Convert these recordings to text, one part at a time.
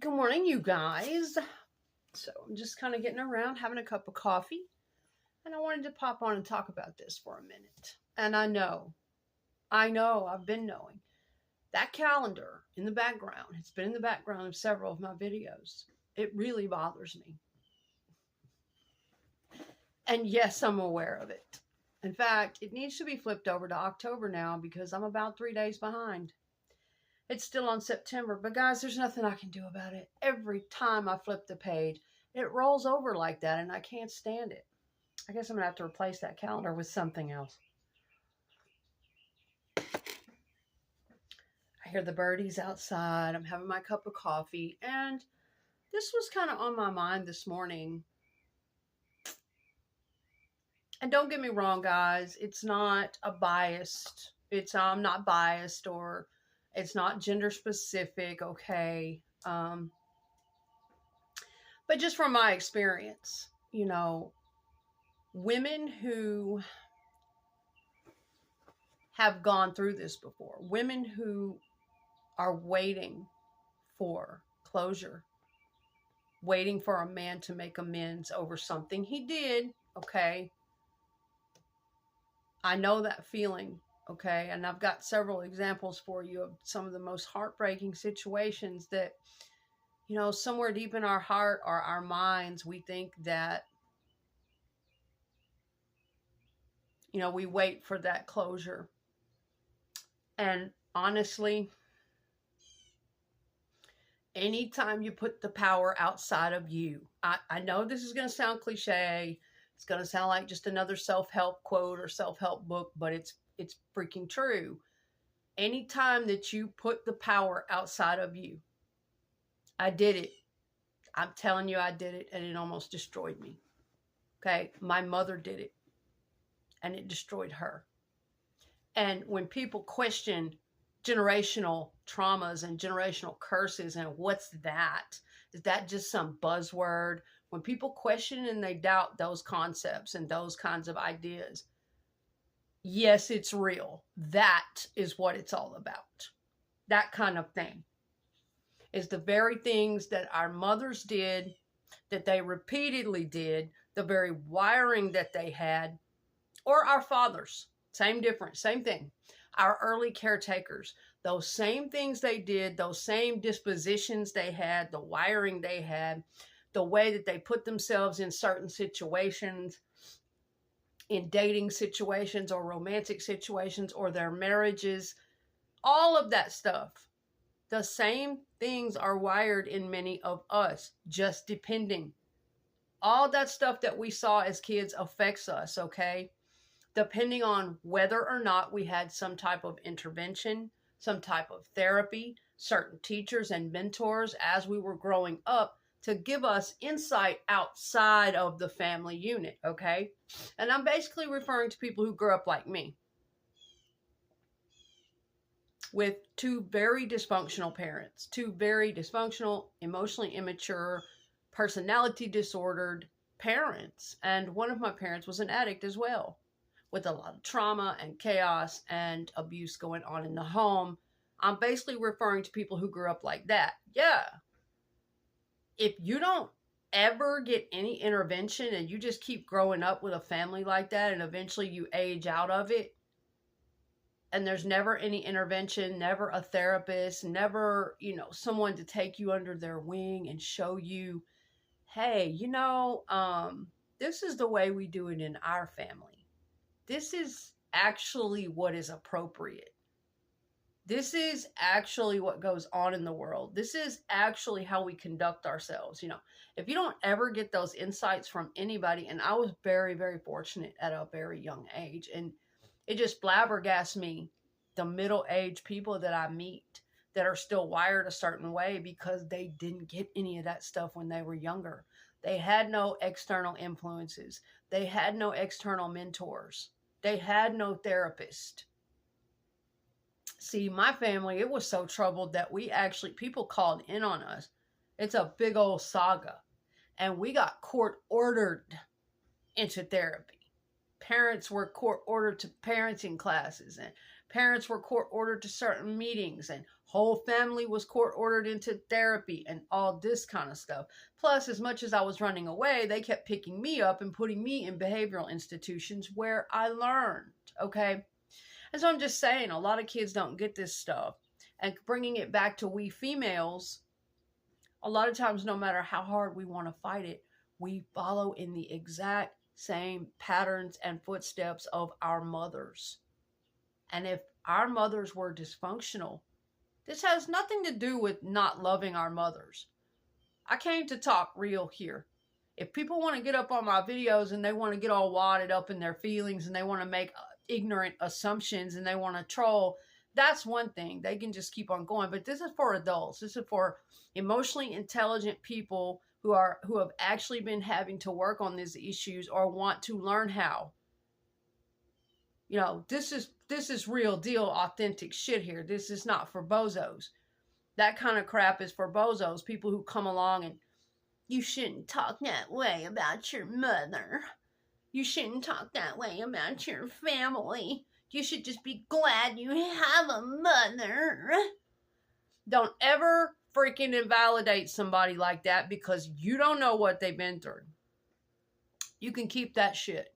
Good morning, you guys. So I'm just kind of getting around, having a cup of coffee, and I wanted to pop on and talk about this for a minute. And I've been knowing that calendar in the background. It's been in the background of several of my videos. It really bothers me. And yes, I'm aware of it. In fact, it needs to be flipped over to October now because I'm about 3 days behind. It's still on September, but guys, there's nothing I can do about it. Every time I flip the page, it rolls over like that, and I can't stand it. I guess I'm going to have to replace that calendar with something else. I hear the birdies outside. I'm having my cup of coffee, and this was kind of on my mind this morning. And don't get me wrong, guys. It's not a biased. I'm not biased or it's not gender specific, okay? But just from my experience, women who have gone through this before, women who are waiting for closure, waiting for a man to make amends over something he did, okay? I know that feeling. Okay, and I've got several examples for you of some of the most heartbreaking situations that, somewhere deep in our heart or our minds, we think that, we wait for that closure. And honestly, anytime you put the power outside of you, I know this is going to sound cliche. It's going to sound like just another self-help quote or self-help book, but it's freaking true. Anytime that you put the power outside of you, I did it. I'm telling you, I did it, and it almost destroyed me. Okay? My mother did it, and it destroyed her. And when people question generational traumas and generational curses and what's that? Is that just some buzzword? When people question and they doubt those concepts and those kinds of ideas, yes, it's real. That is what it's all about. That kind of thing is the very things that our mothers did, that they repeatedly did, the very wiring that they had, or our fathers. Same difference, same thing. Our early caretakers, those same things they did, those same dispositions they had, the wiring they had, the way that they put themselves in certain situations, in dating situations or romantic situations or their marriages, all of that stuff. The same things are wired in many of us, just depending. All that stuff that we saw as kids affects us, okay? Depending on whether or not we had some type of intervention, some type of therapy, certain teachers and mentors as we were growing up to give us insight outside of the family unit, okay? And I'm basically referring to people who grew up like me, with two very dysfunctional parents, two very dysfunctional, emotionally immature, personality disordered parents. And one of my parents was an addict as well, with a lot of trauma and chaos and abuse going on in the home. I'm basically referring to people who grew up like that. Yeah. If you don't ever get any intervention and you just keep growing up with a family like that and eventually you age out of it and there's never any intervention, never a therapist, never, someone to take you under their wing and show you, hey, this is the way we do it in our family. This is actually what is appropriate. This is actually what goes on in the world. This is actually how we conduct ourselves. If you don't ever get those insights from anybody, and I was very, very fortunate at a very young age, and it just flabbergasts me, the middle-aged people that I meet that are still wired a certain way because they didn't get any of that stuff when they were younger. They had no external influences. They had no external mentors. They had no therapist. See, my family, it was so troubled that people called in on us. It's a big old saga. And we got court ordered into therapy. Parents were court ordered to parenting classes, and parents were court ordered to certain meetings, and whole family was court ordered into therapy and all this kind of stuff. Plus, as much as I was running away, they kept picking me up and putting me in behavioral institutions where I learned. Okay. And so I'm just saying, a lot of kids don't get this stuff. And bringing it back to we females, a lot of times, no matter how hard we want to fight it, we follow in the exact same patterns and footsteps of our mothers. And if our mothers were dysfunctional, this has nothing to do with not loving our mothers. I came to talk real here. If people want to get up on my videos and they want to get all wadded up in their feelings and they want to make ignorant assumptions and they want to troll, that's one thing. They can just keep on going. But this is for adults. This is for emotionally intelligent people who have actually been having to work on these issues or want to learn how. You know, this is real deal, authentic shit here. This is not for bozos. That kind of crap is for bozos, people who come along and, you shouldn't talk that way about your mother. You shouldn't talk that way about your family. You should just be glad you have a mother. Don't ever freaking invalidate somebody like that because you don't know what they've been through. You can keep that shit.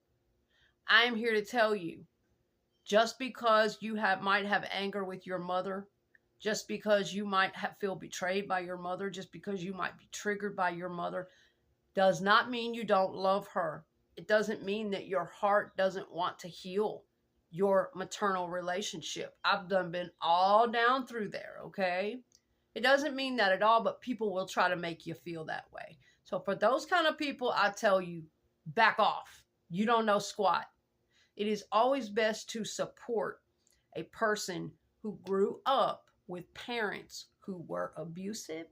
I am here to tell you, just because you might have anger with your mother, just because you might feel betrayed by your mother, just because you might be triggered by your mother, does not mean you don't love her. It doesn't mean that your heart doesn't want to heal your maternal relationship. I've been all down through there, okay? It doesn't mean that at all, but people will try to make you feel that way. So for those kind of people, I tell you, back off. You don't know squat. It is always best to support a person who grew up with parents who were abusive.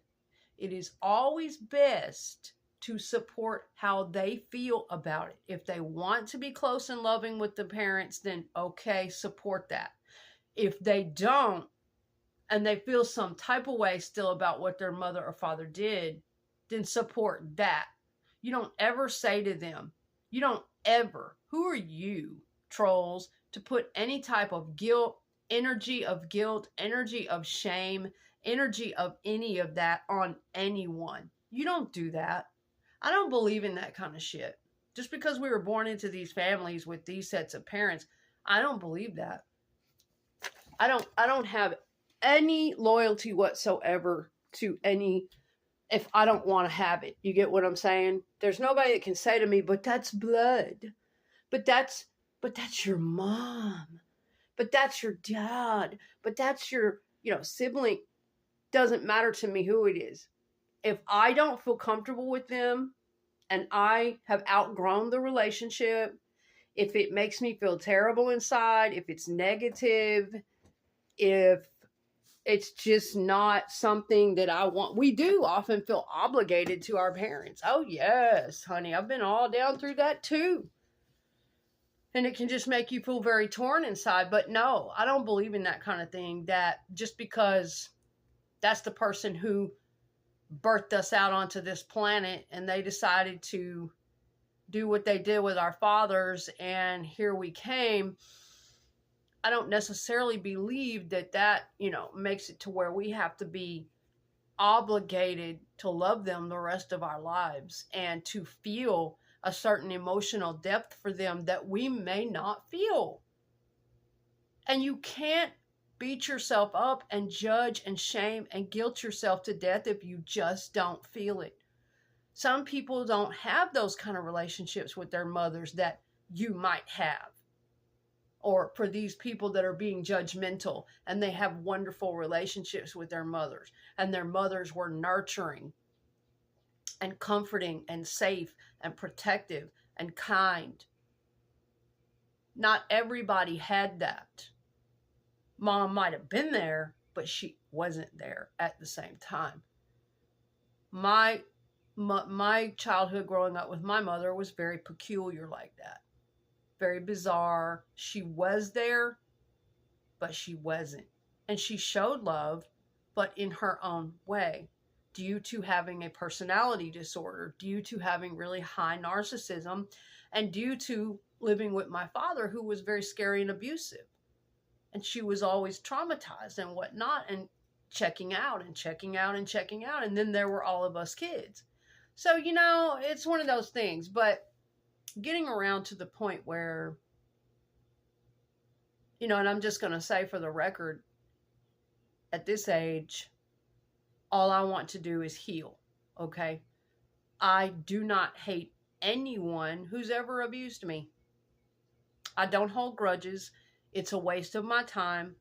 It is always best to support how they feel about it. If they want to be close and loving with the parents, then okay, support that. If they don't, and they feel some type of way still about what their mother or father did, then support that. You don't ever say to them, you don't ever, who are you, trolls, to put any type of guilt, energy of shame, energy of any of that on anyone. You don't do that. I don't believe in that kind of shit. Just because we were born into these families with these sets of parents, I don't believe that. I don't have any loyalty whatsoever to any, if I don't want to have it. You get what I'm saying? There's nobody that can say to me, but that's blood. But that's your mom. But that's your dad. But that's your, sibling. Doesn't matter to me who it is. If I don't feel comfortable with them and I have outgrown the relationship, if it makes me feel terrible inside, if it's negative, if it's just not something that I want. We do often feel obligated to our parents. Oh, yes, honey, I've been all down through that too. And it can just make you feel very torn inside. But no, I don't believe in that kind of thing, that just because that's the person who birthed us out onto this planet and they decided to do what they did with our fathers and here we came, I don't necessarily believe that makes it to where we have to be obligated to love them the rest of our lives and to feel a certain emotional depth for them that we may not feel. And you can't beat yourself up and judge and shame and guilt yourself to death if you just don't feel it. Some people don't have those kind of relationships with their mothers that you might have. Or for these people that are being judgmental and they have wonderful relationships with their mothers and their mothers were nurturing and comforting and safe and protective and kind. Not everybody had that. Mom might have been there, but she wasn't there at the same time. My childhood growing up with my mother was very peculiar like that. Very bizarre. She was there, but she wasn't. And she showed love, but in her own way, due to having a personality disorder, due to having really high narcissism, and due to living with my father, who was very scary and abusive. And she was always traumatized and whatnot. And checking out and checking out and checking out. And then there were all of us kids. So, you know, it's one of those things. But getting around to the point where, you know, and I'm just going to say for the record, at this age, all I want to do is heal. Okay. I do not hate anyone who's ever abused me. I don't hold grudges. It's a waste of my time.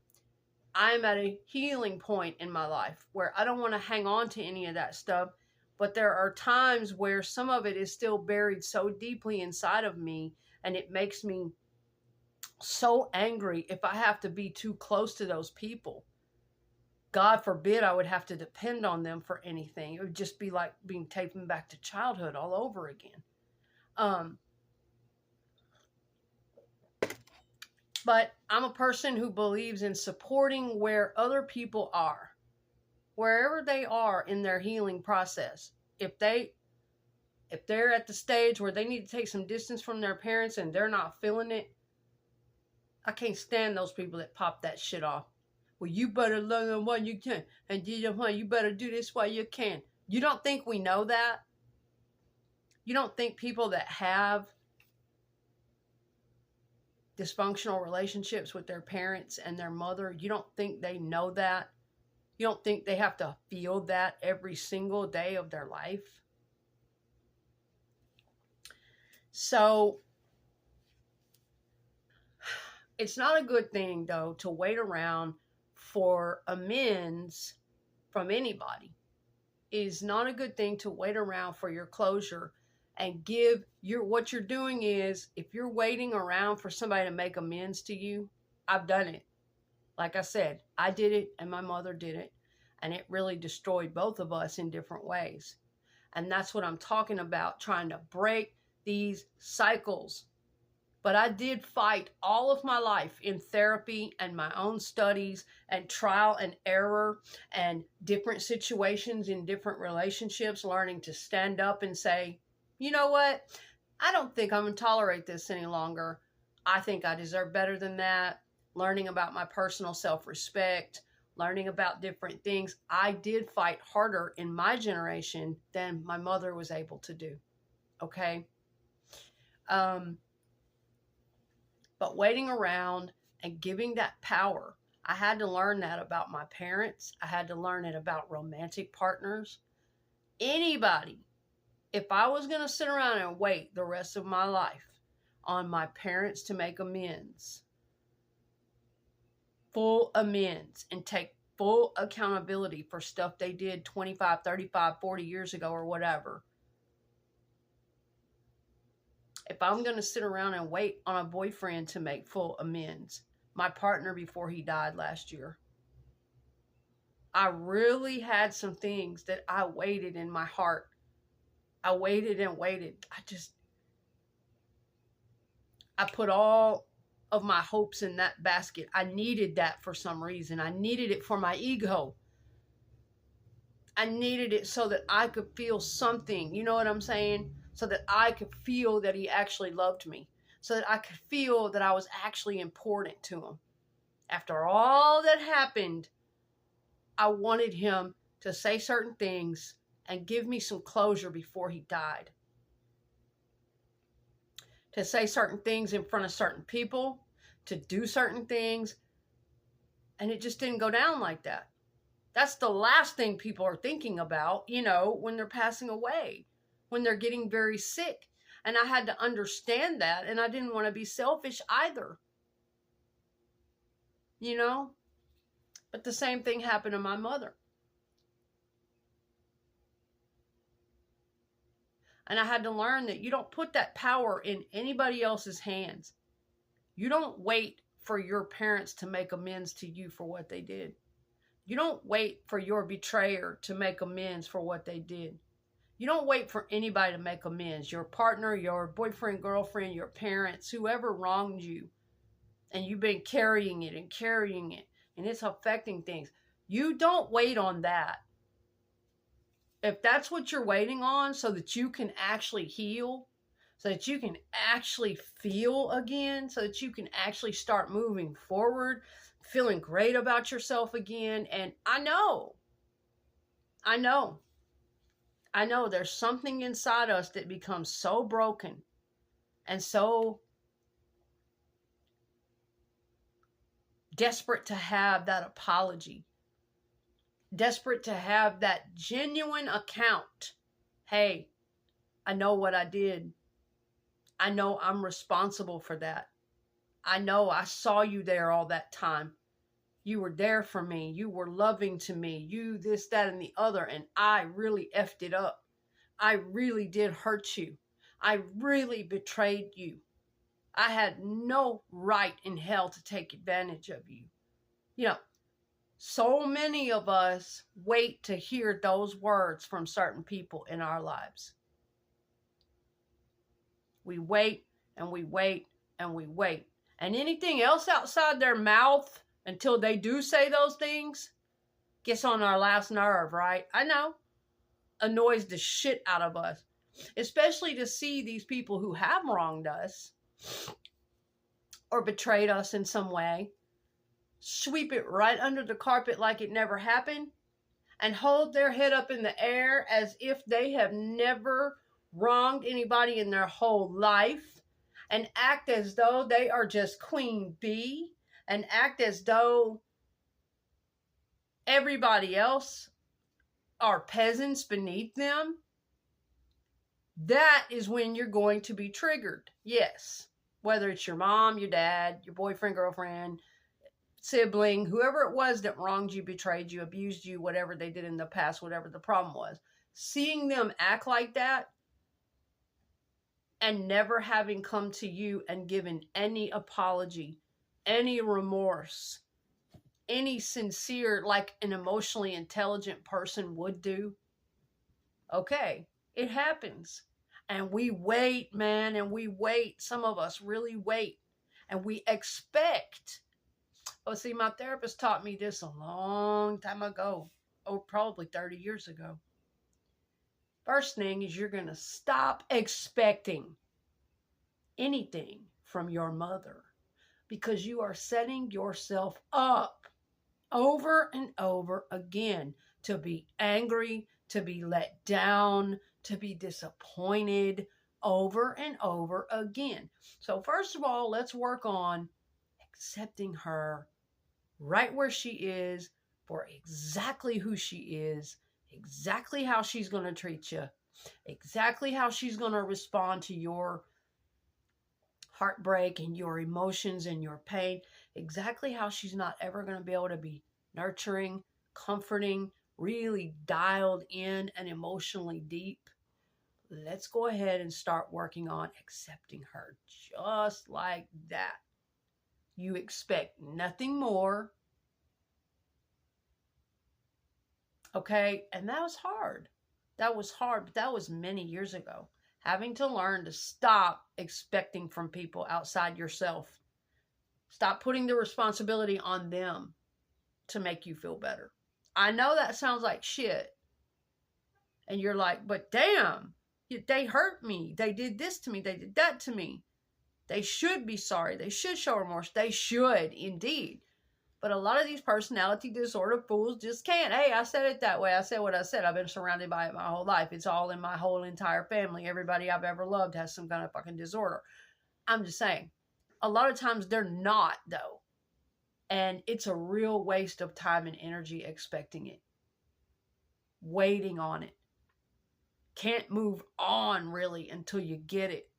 I'm at a healing point in my life where I don't want to hang on to any of that stuff. But there are times where some of it is still buried so deeply inside of me, and it makes me so angry if I have to be too close to those people. God forbid I would have to depend on them for anything. It would just be like being taken back to childhood all over again. But I'm a person who believes in supporting where other people are, wherever they are in their healing process. If they're at the stage where they need to take some distance from their parents and they're not feeling it, I can't stand those people that pop that shit off. Well, you better learn them while you can, and you better do this while you can. You don't think we know that? You don't think people that have dysfunctional relationships with their parents and their mother, you don't think they know that? You don't think they have to feel that every single day of their life? So, it's not a good thing, though, to wait around for amends from anybody. It is not a good thing to wait around for your closure and give what you're doing is, if you're waiting around for somebody to make amends to you, I've done it. Like I said, I did it and my mother did it, and it really destroyed both of us in different ways. And that's what I'm talking about, trying to break these cycles. But I did fight all of my life in therapy and my own studies and trial and error and different situations in different relationships, learning to stand up and say, you know what? I don't think I'm going to tolerate this any longer. I think I deserve better than that. Learning about my personal self-respect, learning about different things. I did fight harder in my generation than my mother was able to do. Okay? But waiting around and giving that power, I had to learn that about my parents. I had to learn it about romantic partners. Anybody. If I was going to sit around and wait the rest of my life on my parents to make amends, full amends, and take full accountability for stuff they did 25, 35, 40 years ago or whatever, if I'm going to sit around and wait on a boyfriend to make full amends, my partner before he died last year, I really had some things that I waited in my heart. I waited and waited. I put all of my hopes in that basket. I needed that for some reason. I needed it for my ego. I needed it so that I could feel something. You know what I'm saying? So that I could feel that he actually loved me. So that I could feel that I was actually important to him. After all that happened, I wanted him to say certain things and give me some closure before he died. To say certain things in front of certain people, to do certain things, and it just didn't go down like that. That's the last thing people are thinking about, you know, when they're passing away, when they're getting very sick. And I had to understand that, and I didn't want to be selfish either. You know? But the same thing happened to my mother. And I had to learn that you don't put that power in anybody else's hands. You don't wait for your parents to make amends to you for what they did. You don't wait for your betrayer to make amends for what they did. You don't wait for anybody to make amends. Your partner, your boyfriend, girlfriend, your parents, whoever wronged you. And you've been carrying it. And it's affecting things. You don't wait on that. If that's what you're waiting on so that you can actually heal, so that you can actually feel again, so that you can actually start moving forward, feeling great about yourself again. And I know there's something inside us that becomes so broken and so desperate to have that apology, desperate to have that genuine account. Hey, I know what I did. I know I'm responsible for that. I know I saw you there all that time. You were there for me. You were loving to me. You this, that, and the other. And I really effed it up. I really did hurt you. I really betrayed you. I had no right in hell to take advantage of you. You know, so many of us wait to hear those words from certain people in our lives. We wait and we wait and we wait. And anything else outside their mouth until they do say those things gets on our last nerve, right? I know. Annoys the shit out of us. Especially to see these people who have wronged us or betrayed us in some way, sweep it right under the carpet like it never happened, and hold their head up in the air as if they have never wronged anybody in their whole life, and act as though they are just queen bee, and act as though everybody else are peasants beneath them. That is when you're going to be triggered. Yes. Whether it's your mom, your dad, your boyfriend, girlfriend, sibling, whoever it was that wronged you, betrayed you, abused you, whatever they did in the past, whatever the problem was. Seeing them act like that and never having come to you and given any apology, any remorse, any sincere, like an emotionally intelligent person would do. Okay, it happens. And we wait, man, and we wait. Some of us really wait. And we expect. Oh, see, my therapist taught me this a long time ago. Oh, probably 30 years ago. First thing is you're going to stop expecting anything from your mother, because you are setting yourself up over and over again to be angry, to be let down, to be disappointed over and over again. So first of all, let's work on accepting her right where she is for exactly who she is, exactly how she's going to treat you, exactly how she's going to respond to your heartbreak and your emotions and your pain, exactly how she's not ever going to be able to be nurturing, comforting, really dialed in and emotionally deep. Let's go ahead and start working on accepting her just like that. You expect nothing more. Okay? And that was hard. That was hard, but that was many years ago. Having to learn to stop expecting from people outside yourself. Stop putting the responsibility on them to make you feel better. I know that sounds like shit. And you're like, but damn, they hurt me. They did this to me. They did that to me. They should be sorry. They should show remorse. They should, indeed. But a lot of these personality disorder fools just can't. Hey, I said it that way. I said what I said. I've been surrounded by it my whole life. It's all in my whole entire family. Everybody I've ever loved has some kind of fucking disorder. I'm just saying. A lot of times they're not, though. And it's a real waste of time and energy expecting it. Waiting on it. Can't move on, really, until you get it.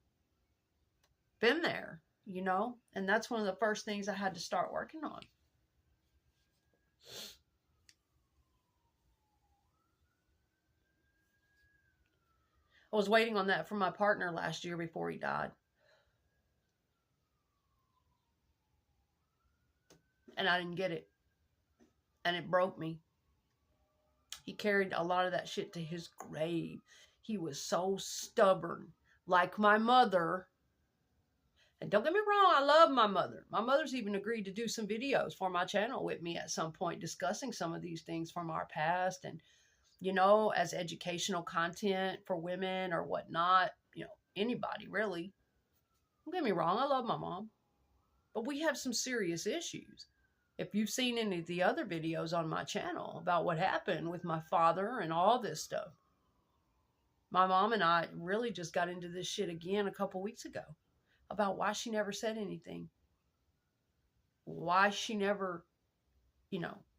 Been there, you know? And that's one of the first things I had to start working on. I was waiting on that from my partner last year before he died. And I didn't get it. And it broke me. He carried a lot of that shit to his grave. He was so stubborn. Like my mother. And don't get me wrong, I love my mother. My mother's even agreed to do some videos for my channel with me at some point, discussing some of these things from our past and, you know, as educational content for women or whatnot, you know, anybody really. Don't get me wrong, I love my mom. But we have some serious issues. If you've seen any of the other videos on my channel about what happened with my father and all this stuff, my mom and I really just got into this shit again a couple weeks ago about why she never said anything, why she never,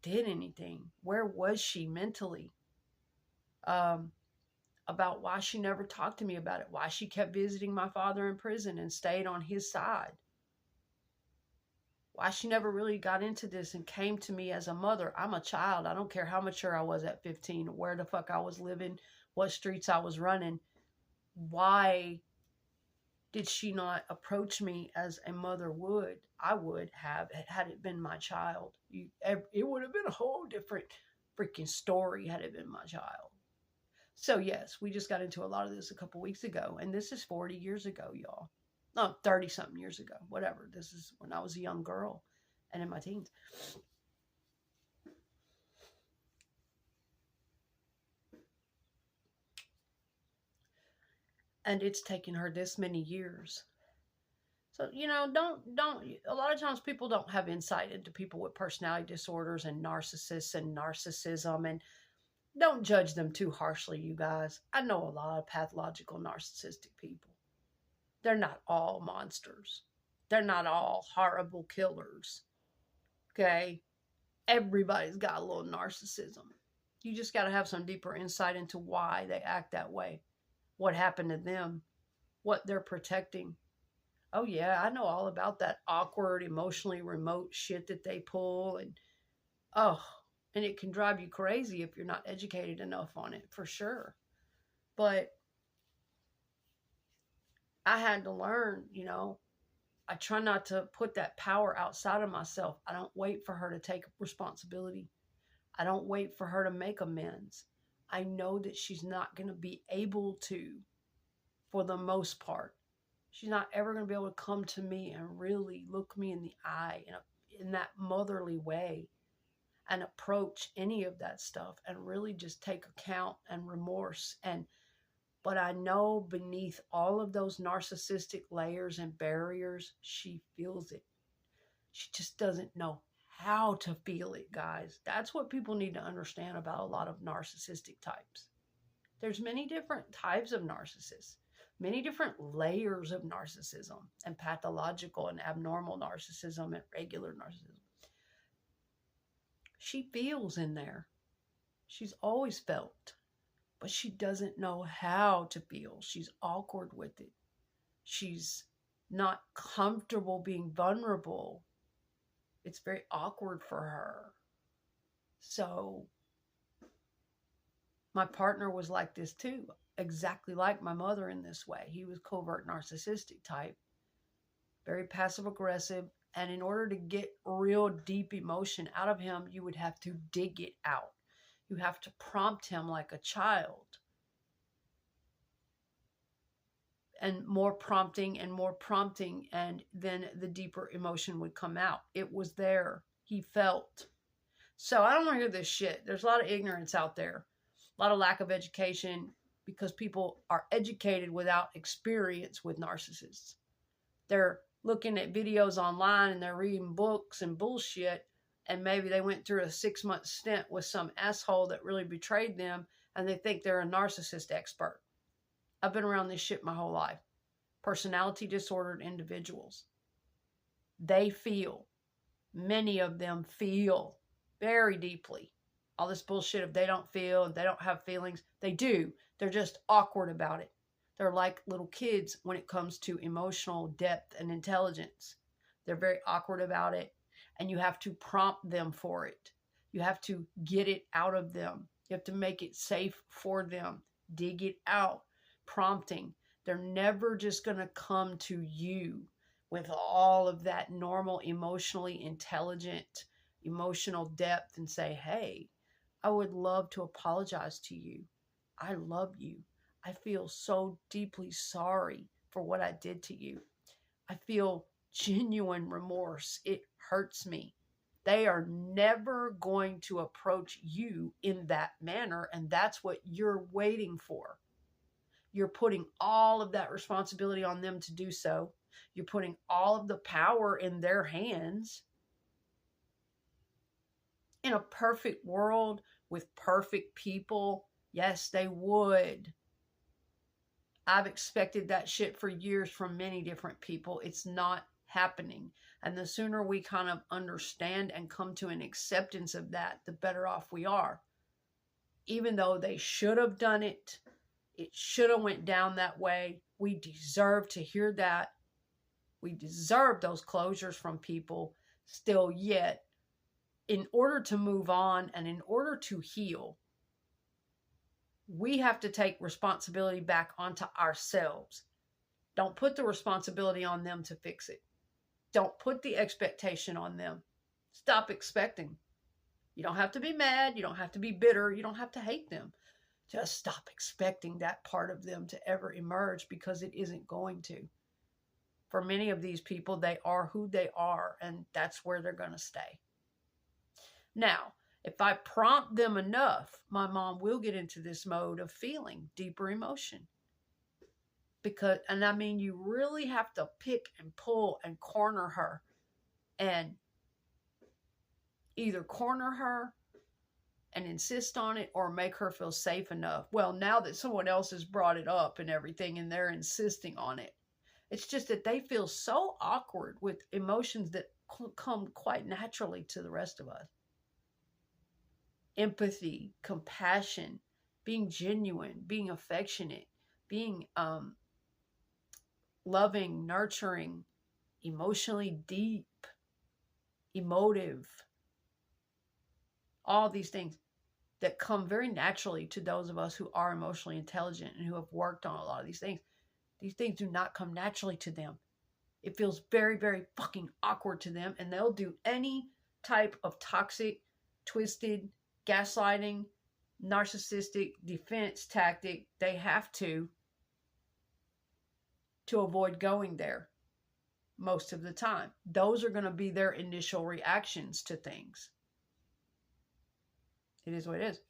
did anything. Where was she mentally? About why she never talked to me about it, why she kept visiting my father in prison and stayed on his side, why she never really got into this and came to me as a mother. I'm a child. I don't care how mature I was at 15, where the fuck I was living, what streets I was running. Why did she not approach me as a mother would? I would have, had it been my child. It would have been a whole different freaking story had it been my child. So yes, we just got into a lot of this a couple weeks ago, and this is 40 years ago, y'all. No, 30 something years ago, whatever. This is when I was a young girl and in my teens. And it's taken her this many years. So, don't, a lot of times people don't have insight into people with personality disorders and narcissists and narcissism, and don't judge them too harshly, you guys. I know a lot of pathological narcissistic people. They're not all monsters. They're not all horrible killers. Okay? Everybody's got a little narcissism. You just got to have some deeper insight into why they act that way. What happened to them. What they're protecting. Oh yeah, I know all about that awkward, emotionally remote shit that they pull. And it can drive you crazy if you're not educated enough on it, for sure. But I had to learn, I try not to put that power outside of myself. I don't wait for her to take responsibility. I don't wait for her to make amends. I know that she's not going to be able to, for the most part. She's not ever going to be able to come to me and really look me in the eye in that motherly way and approach any of that stuff and really just take account and remorse. But I know beneath all of those narcissistic layers and barriers, she feels it. She just doesn't know how to feel it, guys. That's what people need to understand about a lot of narcissistic types. There's many different types of narcissists, many different layers of narcissism, and pathological and abnormal narcissism and regular narcissism. She feels in there. She's always felt. But she doesn't know how to feel. She's awkward with it. She's not comfortable being vulnerable. It's very awkward for her. So my partner was like this too, exactly like my mother in this way. He was covert narcissistic type, very passive aggressive. And in order to get real deep emotion out of him, you would have to dig it out. You have to prompt him like a child. And more prompting, and then the deeper emotion would come out. It was there. He felt. So I don't want to hear this shit. There's a lot of ignorance out there. A lot of lack of education because people are educated without experience with narcissists. They're looking at videos online and they're reading books and bullshit. And maybe they went through a 6-month stint with some asshole that really betrayed them and they think they're a narcissist expert. I've been around this shit my whole life. Personality disordered individuals. They feel. Many of them feel very deeply. All this bullshit, if they don't feel, if they don't have feelings, they do. They're just awkward about it. They're like little kids when it comes to emotional depth and intelligence. They're very awkward about it. And you have to prompt them for it. You have to get it out of them. You have to make it safe for them. Dig it out. Prompting. They're never just going to come to you with all of that normal, emotionally intelligent, emotional depth and say, hey, I would love to apologize to you. I love you. I feel so deeply sorry for what I did to you. I feel genuine remorse. It hurts me. They are never going to approach you in that manner, and that's what you're waiting for. You're putting all of that responsibility on them to do so. You're putting all of the power in their hands. In a perfect world with perfect people, yes, they would. I've expected that shit for years from many different people. It's not happening. And the sooner we kind of understand and come to an acceptance of that, the better off we are. Even though they should have done it, it should have went down that way. We deserve to hear that. We deserve those closures from people. Still yet, in order to move on and in order to heal, we have to take responsibility back onto ourselves. Don't put the responsibility on them to fix it. Don't put the expectation on them. Stop expecting. You don't have to be mad. You don't have to be bitter. You don't have to hate them. Just stop expecting that part of them to ever emerge, because it isn't going to. For many of these people, they are who they are, and that's where they're going to stay. Now, if I prompt them enough, my mom will get into this mode of feeling deeper emotion. And I mean, you really have to pick and pull and corner her, and either corner her and insist on it, or make her feel safe enough. Well, now that someone else has brought it up and everything, and they're insisting on it, it's just that they feel so awkward with emotions that come quite naturally to the rest of us. Empathy, compassion, being genuine, being affectionate, being loving, nurturing, emotionally deep, emotive, all these things that come very naturally to those of us who are emotionally intelligent and who have worked on a lot of these things. These things do not come naturally to them. It feels very, very fucking awkward to them, and they'll do any type of toxic, twisted, gaslighting, narcissistic defense tactic they have to avoid going there most of the time. Those are going to be their initial reactions to things. It is what it is.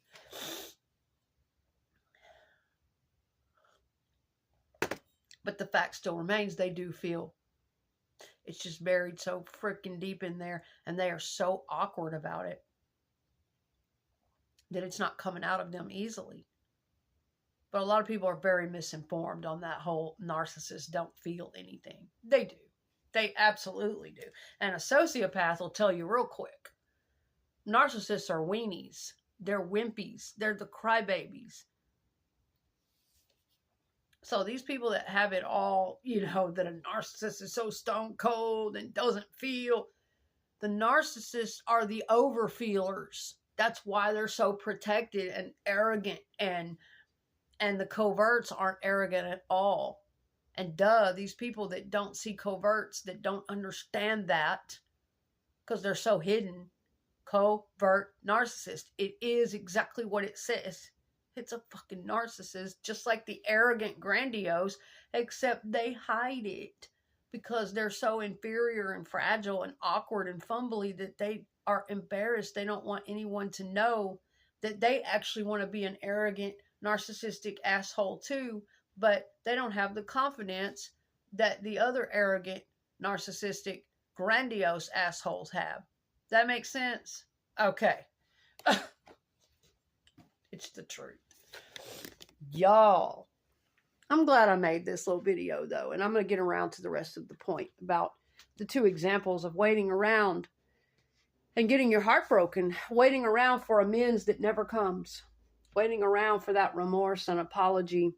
But the fact still remains, they do feel. It's just buried so freaking deep in there, and they are so awkward about it that it's not coming out of them easily. But a lot of people are very misinformed on that whole narcissists don't feel anything. They do. They absolutely do. And a sociopath will tell you real quick. Narcissists are weenies. They're wimpies. They're the crybabies. So these people that have it all, that a narcissist is so stone cold and doesn't feel, the narcissists are the overfeelers. That's why they're so protected and arrogant, and the coverts aren't arrogant at all. And these people that don't see coverts, that don't understand that, because they're so hidden, covert narcissist. It is exactly what it says. It's a fucking narcissist, just like the arrogant grandiose, except they hide it because they're so inferior and fragile and awkward and fumbly that they are embarrassed. They don't want anyone to know that they actually want to be an arrogant, narcissistic asshole too, but they don't have the confidence that the other arrogant, narcissistic, grandiose assholes have. Does that make sense? Okay. It's the truth. Y'all, I'm glad I made this little video though, and I'm going to get around to the rest of the point about the two examples of waiting around and getting your heart broken, waiting around for amends that never comes, waiting around for that remorse and apology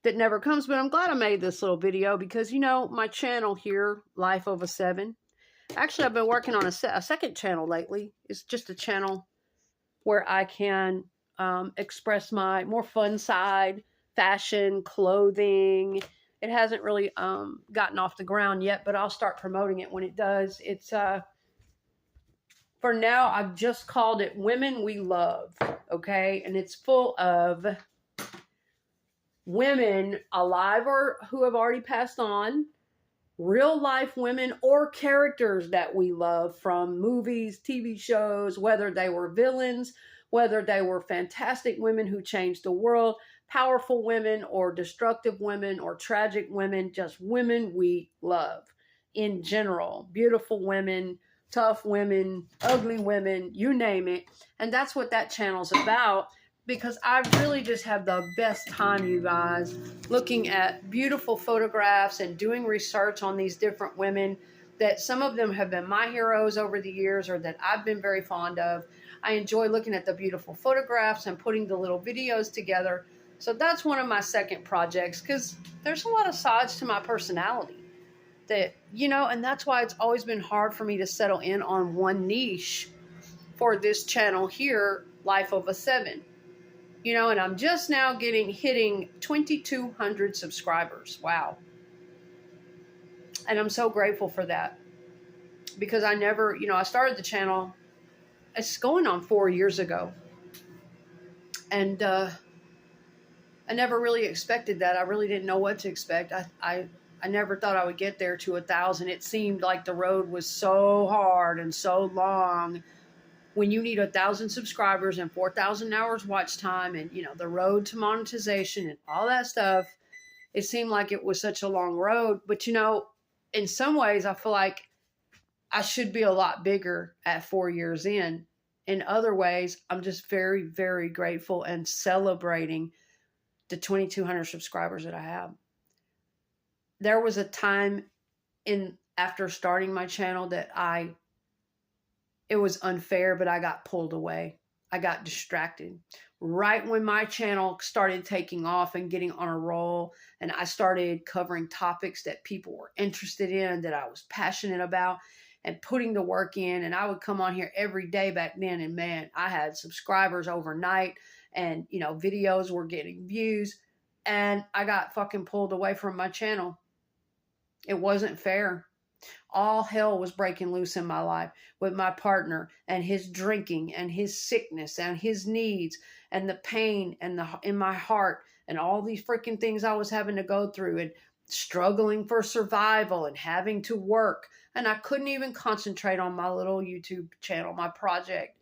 that never comes. But I'm glad I made this little video because, my channel here, Life of a 7, actually, I've been working on a second channel lately. It's just a channel where I can express my more fun side, fashion, clothing. It hasn't really gotten off the ground yet, but I'll start promoting it when it does. It's, for now, I've just called it Women We Love, okay? And it's full of women alive or who have already passed on, real life women or characters that we love from movies, TV shows, whether they were villains, whether they were fantastic women who changed the world, powerful women or destructive women or tragic women, just women we love in general. Beautiful women tough women, ugly women, you name it. And that's what that channel's about, because I really just have the best time, you guys, looking at beautiful photographs and doing research on these different women that some of them have been my heroes over the years or that I've been very fond of. I enjoy looking at the beautiful photographs and putting the little videos together. So that's one of my second projects, because there's a lot of sides to my personality that, and that's why it's always been hard for me to settle in on one niche for this channel here, Life of a Seven. And I'm just now hitting 2,200 subscribers. Wow. And I'm so grateful for that, because I never, I started the channel, it's going on 4 years ago. And I never really expected that. I really didn't know what to expect. I never thought I would get there to 1,000. It seemed like the road was so hard and so long. When you need 1,000 subscribers and 4,000 hours watch time and, the road to monetization and all that stuff, it seemed like it was such a long road. But, in some ways, I feel like I should be a lot bigger at 4 years in. In other ways, I'm just very, very grateful and celebrating the 2,200 subscribers that I have. There was a time after starting my channel that it was unfair, but I got pulled away. I got distracted. Right when my channel started taking off and getting on a roll, and I started covering topics that people were interested in, that I was passionate about, and putting the work in, and I would come on here every day back then, and man, I had subscribers overnight, and, videos were getting views, and I got fucking pulled away from my channel. It wasn't fair. All hell was breaking loose in my life with my partner and his drinking and his sickness and his needs and the pain and in my heart and all these freaking things I was having to go through and struggling for survival and having to work. And I couldn't even concentrate on my little YouTube channel, my project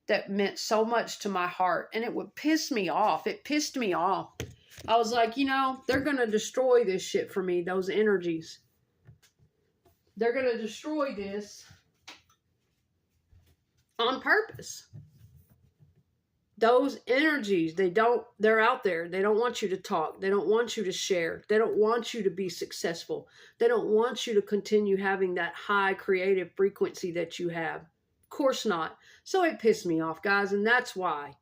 that meant so much to my heart. And it would piss me off. It pissed me off. I was like, they're going to destroy this shit for me, those energies. They're going to destroy this on purpose. Those energies, they're out there. They don't want you to talk. They don't want you to share. They don't want you to be successful. They don't want you to continue having that high creative frequency that you have. Of course not. So it pissed me off, guys. And that's why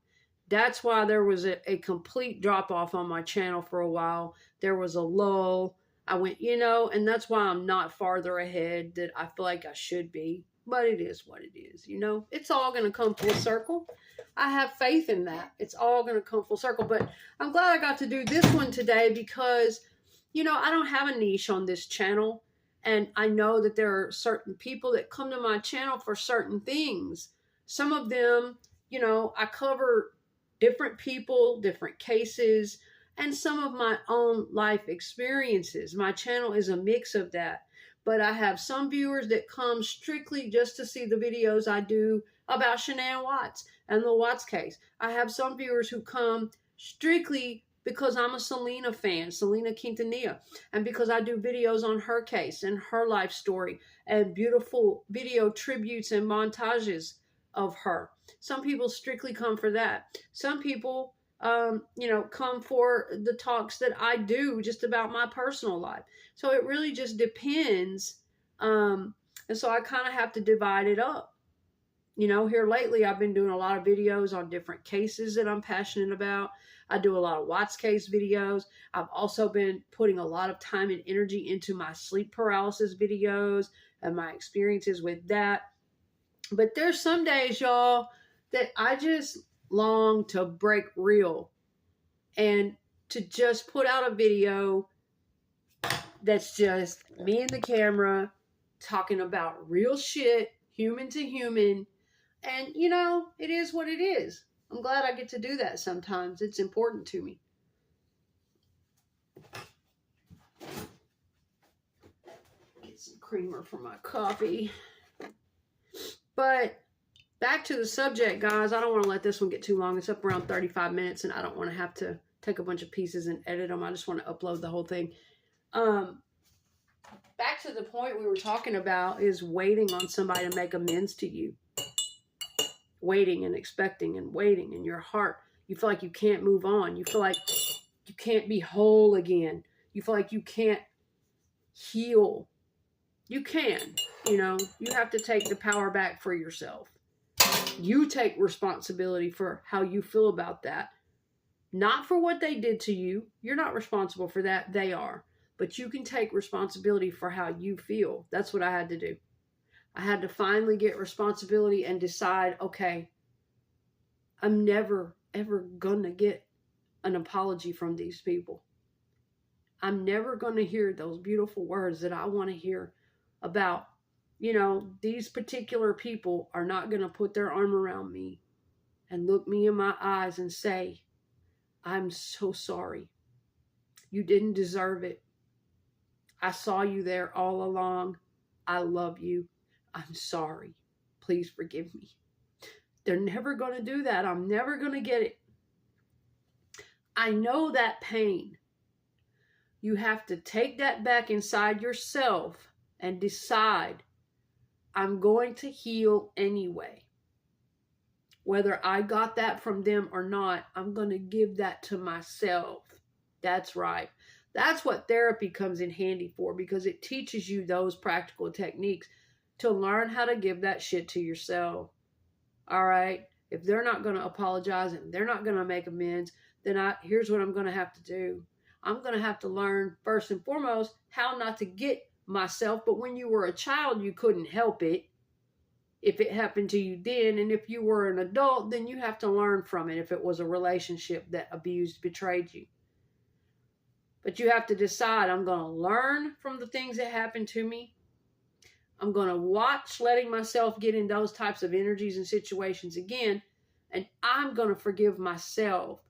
there was a complete drop off on my channel for a while. There was a lull. I went, and that's why I'm not farther ahead that I feel like I should be. But it is what it is, It's all going to come full circle. I have faith in that. It's all going to come full circle. But I'm glad I got to do this one today because, I don't have a niche on this channel. And I know that there are certain people that come to my channel for certain things. Some of them, I cover different people, different cases, and some of my own life experiences. My channel is a mix of that. But I have some viewers that come strictly just to see the videos I do about Shanae Watts and the Watts case. I have some viewers who come strictly because I'm a Selena fan, Selena Quintanilla, and because I do videos on her case and her life story and beautiful video tributes and montages of her. Some people strictly come for that. Some people come for the talks that I do just about my personal life. So it really just depends. And so I kind of have to divide it up. Here lately, I've been doing a lot of videos on different cases that I'm passionate about. I do a lot of Watts case videos. I've also been putting a lot of time and energy into my sleep paralysis videos and my experiences with that. But there's some days, y'all, that I just long to break real and to just put out a video that's just me and the camera talking about real shit, human to human. And, it is what it is. I'm glad I get to do that sometimes. It's important to me. Get some creamer for my coffee. But back to the subject, guys. I don't want to let this one get too long. It's up around 35 minutes, and I don't want to have to take a bunch of pieces and edit them. I just want to upload the whole thing. back to the point we were talking about is waiting on somebody to make amends to you. Waiting and expecting and waiting in your heart. You feel like you can't move on. You feel like you can't be whole again. You feel like you can't heal. You can, you have to take the power back for yourself. You take responsibility for how you feel about that. Not for what they did to you. You're not responsible for that. They are. But you can take responsibility for how you feel. That's what I had to do. I had to finally get responsibility and decide, okay, I'm never, ever going to get an apology from these people. I'm never going to hear those beautiful words that I want to hear about, these particular people are not going to put their arm around me and look me in my eyes and say, I'm so sorry. You didn't deserve it. I saw you there all along. I love you. I'm sorry. Please forgive me. They're never going to do that. I'm never going to get it. I know that pain. You have to take that back inside yourself and decide, I'm going to heal anyway. Whether I got that from them or not, I'm going to give that to myself. That's right. That's what therapy comes in handy for, because it teaches you those practical techniques to learn how to give that shit to yourself. All right? If they're not going to apologize and they're not going to make amends, then here's what I'm going to have to do. I'm going to have to learn, first and foremost, how not to get myself. But when you were a child, you couldn't help it. If it happened to you then, and if you were an adult, then you have to learn from it if it was a relationship that abused, betrayed you. But you have to decide, I'm going to learn from the things that happened to me. I'm going to watch letting myself get in those types of energies and situations again, and I'm going to forgive myself.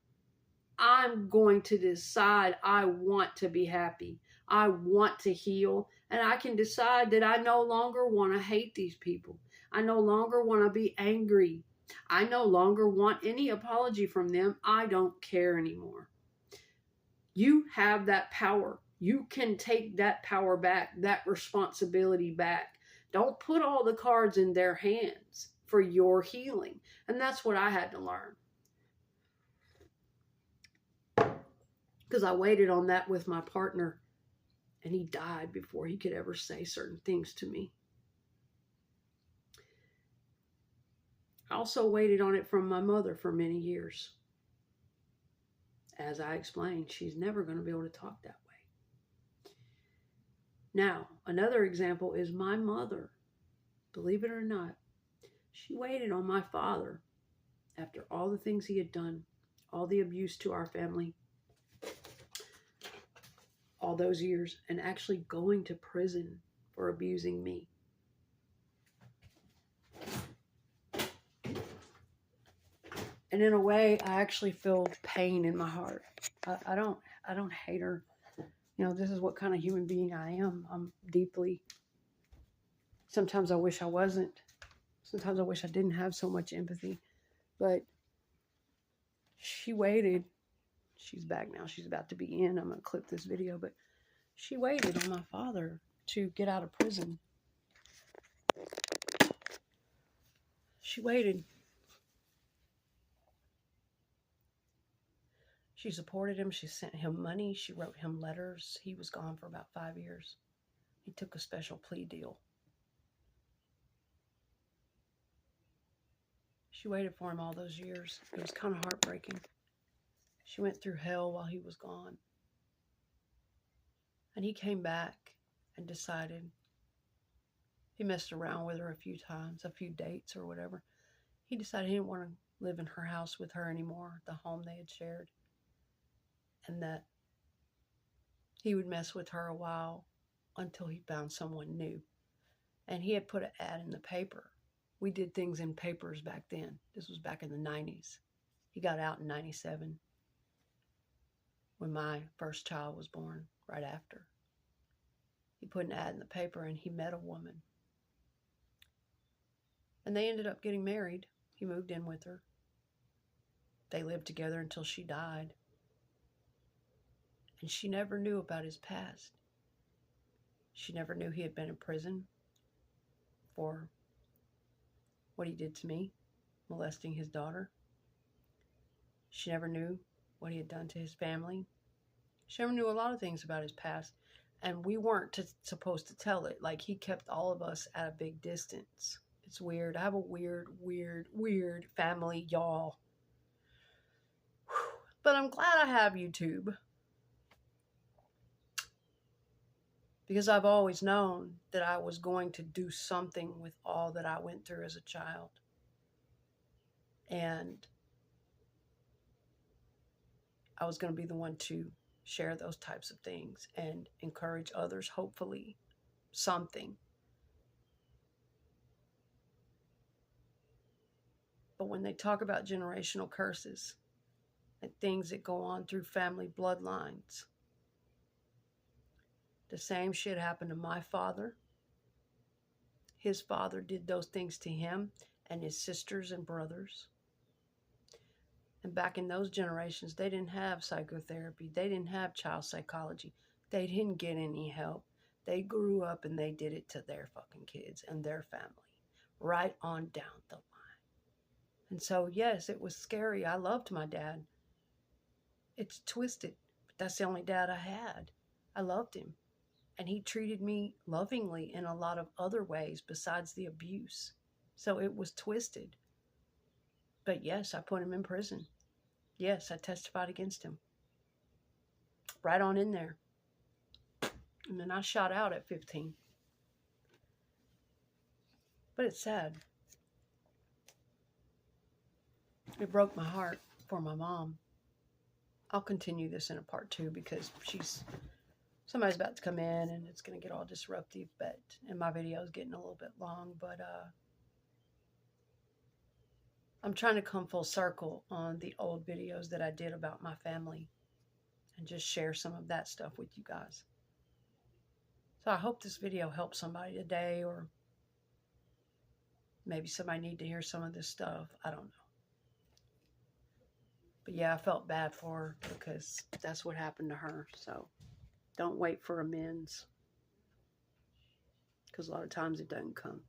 I'm going to decide I want to be happy. I want to heal, and I can decide that I no longer want to hate these people. I no longer want to be angry. I no longer want any apology from them. I don't care anymore. You have that power. You can take that power back, that responsibility back. Don't put all the cards in their hands for your healing. And that's what I had to learn. Because I waited on that with my partner, and he died before he could ever say certain things to me. I also waited on it from my mother for many years. As I explained, she's never going to be able to talk that way. Now, another example is my mother. Believe it or not, she waited on my father after all the things he had done, all the abuse to our family, all those years, and actually going to prison for abusing me. And in a way, I actually feel pain in my heart. I don't hate her. This is what kind of human being I am. I'm deeply. Sometimes I wish I wasn't. Sometimes I wish I didn't have so much empathy. But she waited. She's back now. She's about to be in. I'm going to clip this video. But she waited on my father to get out of prison. She waited. She supported him. She sent him money. She wrote him letters. He was gone for about 5 years. He took a special plea deal. She waited for him all those years. It was kind of heartbreaking. She went through hell while he was gone. And he came back and decided, he messed around with her a few times, a few dates or whatever. He decided he didn't want to live in her house with her anymore, the home they had shared. And that he would mess with her a while until he found someone new. And he had put an ad in the paper. We did things in papers back then. This was back in the 90s. He got out in 97 when my first child was born, right after. He put an ad in the paper and he met a woman. And they ended up getting married. He moved in with her. They lived together until she died. And she never knew about his past. She never knew he had been in prison for what he did to me, molesting his daughter. She never knew what he had done to his family. She never knew a lot of things about his past. And we weren't supposed to tell it. Like, he kept all of us at a big distance. It's weird. I have a weird family, y'all. But I'm glad I have YouTube. Because I've always known that I was going to do something with all that I went through as a child. And I was going to be the one to share those types of things and encourage others, hopefully, something. But when they talk about generational curses and things that go on through family bloodlines, the same shit happened to my father. His father did those things to him and his sisters and brothers. And back in those generations, they didn't have psychotherapy. They didn't have child psychology. They didn't get any help. They grew up and they did it to their fucking kids and their family. Right on down the line. And so, yes, it was scary. I loved my dad. It's twisted, but that's the only dad I had. I loved him. And he treated me lovingly in a lot of other ways besides the abuse. So it was twisted. But yes, I put him in prison. Yes, I testified against him. Right on in there. And then I shot out at 15. But it's sad. It broke my heart for my mom. I'll continue this in a part 2 because somebody's about to come in and it's going to get all disruptive, and my video is getting a little bit long, but I'm trying to come full circle on the old videos that I did about my family and just share some of that stuff with you guys. So I hope this video helps somebody today, or maybe somebody need to hear some of this stuff. I don't know. But yeah, I felt bad for her because that's what happened to her. So don't wait for amends, because a lot of times it doesn't come.